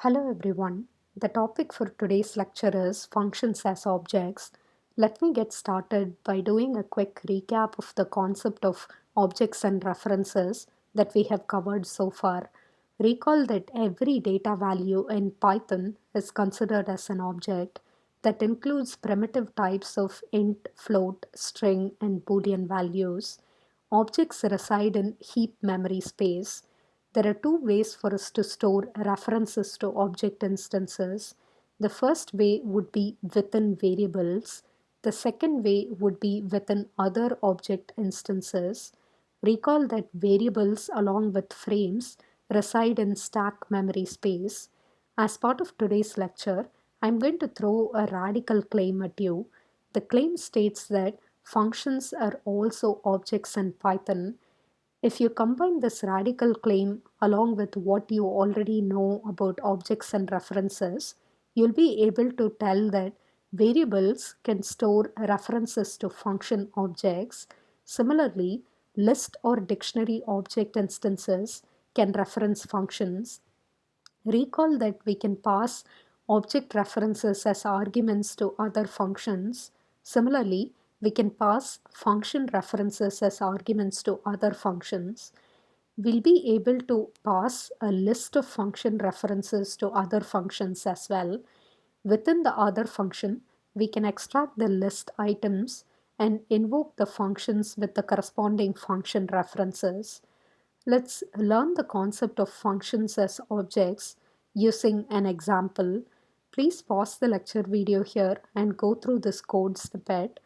Hello everyone. The topic for today's lecture is functions as objects. Let me get started by doing a quick recap of the concept of objects and references that we have covered so far. Recall that every data value in Python is considered as an object that includes primitive types of int, float, string, and Boolean values. Objects reside in heap memory space. There are two ways for us to store references to object instances. The first way would be within variables. The second way would be within other object instances. Recall that variables along with frames reside in stack memory space. As part of today's lecture, I'm going to throw a radical claim at you. The claim states that functions are also objects in Python. If you combine this radical claim along with what you already know about objects and references, you'll be able to tell that variables can store references to function objects. Similarly, list or dictionary object instances can reference functions. Recall that we can pass object references as arguments to other functions. Similarly, we can pass function references as arguments to other functions. We'll be able to pass a list of function references to other functions as well. Within the other function, we can extract the list items and invoke the functions with the corresponding function references. Let's learn the concept of functions as objects using an example. Please pause the lecture video here and go through this code snippet.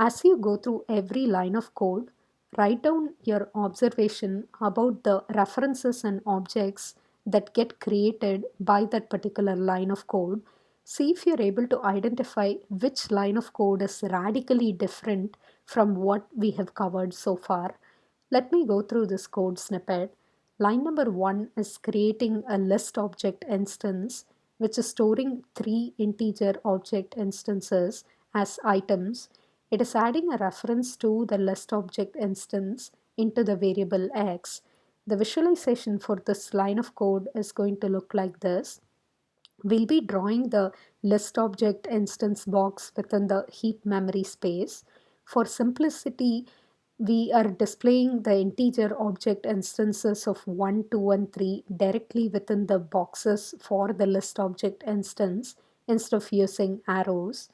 As you go through every line of code, write down your observation about the references and objects that get created by that particular line of code. See if you're able to identify which line of code is radically different from what we have covered so far. Let me go through this code snippet. Line number 1 is creating a list object instance, which is storing three integer object instances as items. It is adding a reference to the list object instance into the variable x. The visualization for this line of code is going to look like this. We'll be drawing the list object instance box within the heap memory space. For simplicity, we are displaying the integer object instances of 1, 2, and 3 directly within the boxes for the list object instance instead of using arrows.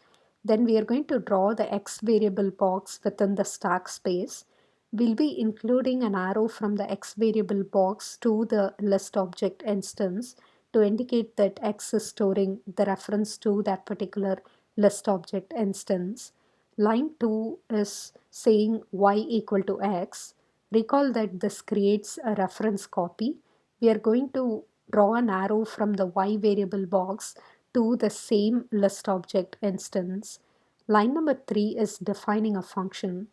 Then we are going to draw the x variable box within the stack space. We'll be including an arrow from the x variable box to the list object instance to indicate that x is storing the reference to that particular list object instance. Line 2 is saying y equal to x. Recall that this creates a reference copy. We are going to draw an arrow from the y variable box to the same list object instance. Line number 3 is defining a function.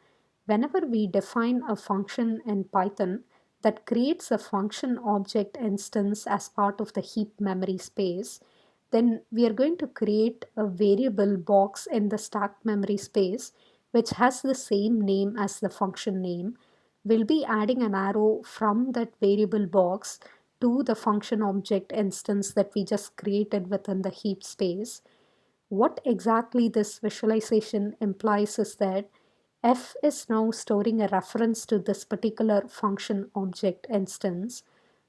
Whenever we define a function in Python that creates a function object instance as part of the heap memory space, then we are going to create a variable box in the stack memory space which has the same name as the function name. We'll be adding an arrow from that variable box to the function object instance that we just created within the heap space. What exactly this visualization implies is that f is now storing a reference to this particular function object instance.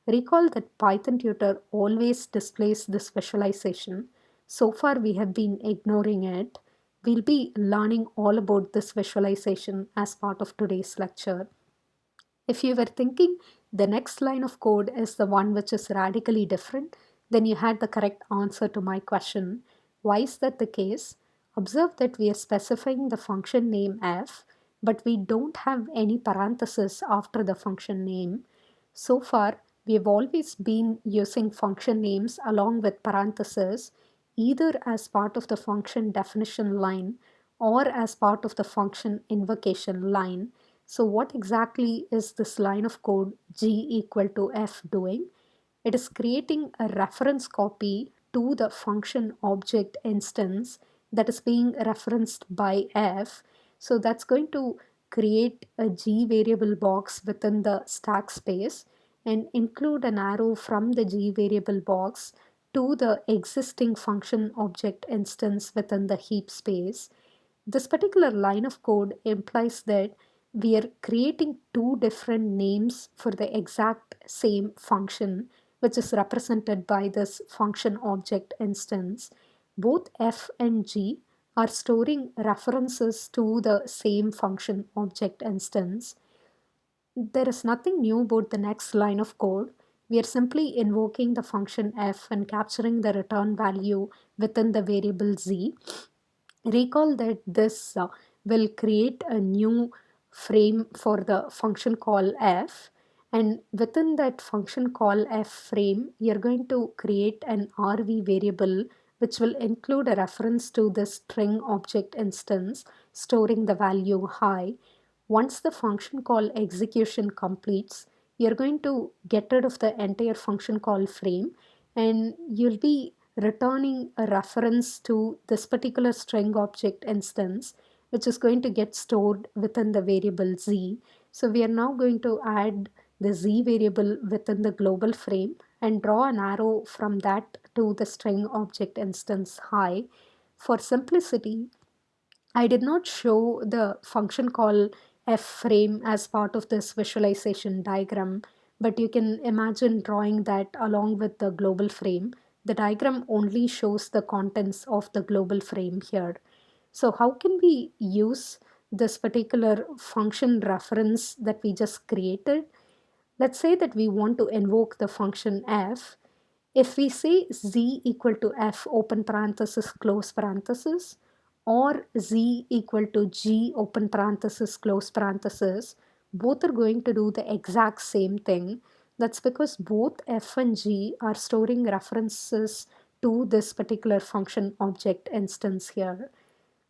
Recall that Python tutor always displays this visualization. So far we have been ignoring it. We'll be learning all about this visualization as part of today's lecture. If you were thinking the next line of code is the one which is radically different, then you had the correct answer to my question. Why is that the case? Observe that we are specifying the function name f, but we don't have any parenthesis after the function name. So far, we have always been using function names along with parentheses, either as part of the function definition line or as part of the function invocation line. So what exactly is this line of code g equal to f doing? It is creating a reference copy to the function object instance that is being referenced by f. So that's going to create a g variable box within the stack space and include an arrow from the g variable box to the existing function object instance within the heap space. This particular line of code implies that we are creating two different names for the exact same function, which is represented by this function object instance. Both f and g are storing references to the same function object instance. There is nothing new about the next line of code. We are simply invoking the function f and capturing the return value within the variable z. Recall that this will create a new frame for the function call f, and within that function call f frame you're going to create an rv variable which will include a reference to the string object instance storing the value high. Once the function call execution completes, you're going to get rid of the entire function call frame, and you'll be returning a reference to this particular string object instance, which is going to get stored within the variable z. So we are now going to add the z variable within the global frame and draw an arrow from that to the string object instance high. For simplicity, I did not show the function call f frame as part of this visualization diagram, but you can imagine drawing that along with the global frame. The diagram only shows the contents of the global frame here. So how can we use this particular function reference that we just created? Let's say that we want to invoke the function f. If we say z equal to f open parenthesis close parenthesis, or z equal to g open parenthesis close parenthesis, both are going to do the exact same thing. That's because both f and g are storing references to this particular function object instance here.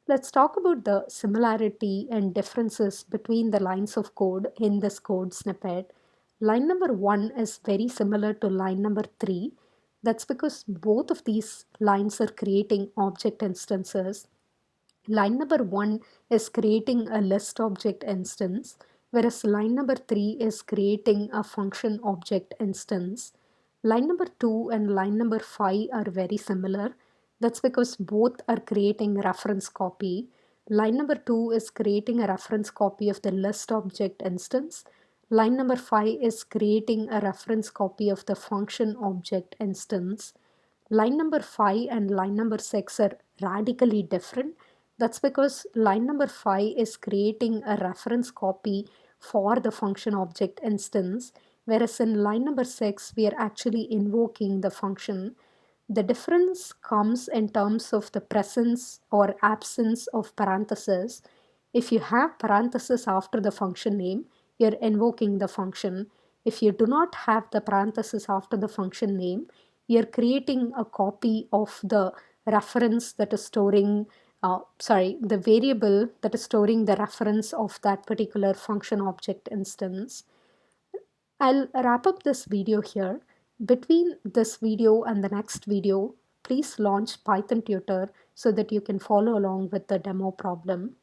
Let's talk about the similarity and differences between the lines of code in this code snippet. Line number 1 is very similar to line number 3. That's because both of these lines are creating object instances. Line number 1 is creating a list object instance, whereas line number 3 is creating a function object instance. Line number 2 and line number 5 are very similar. That's because both are creating reference copy. Line number 2 is creating a reference copy of the list object instance. Line number 5 is creating a reference copy of the function object instance. Line number 5 and line number 6 are radically different. That's because line number 5 is creating a reference copy for the function object instance, whereas in line number 6 we are actually invoking the function. The difference comes in terms of the presence or absence of parentheses. If you have parentheses after the function name, you're invoking the function. If you do not have the parentheses after the function name, you're creating a copy of the reference that is storing, the variable that is storing the reference of that particular function object instance. I'll wrap up this video here. Between this video and the next video, please launch Python Tutor so that you can follow along with the demo problem.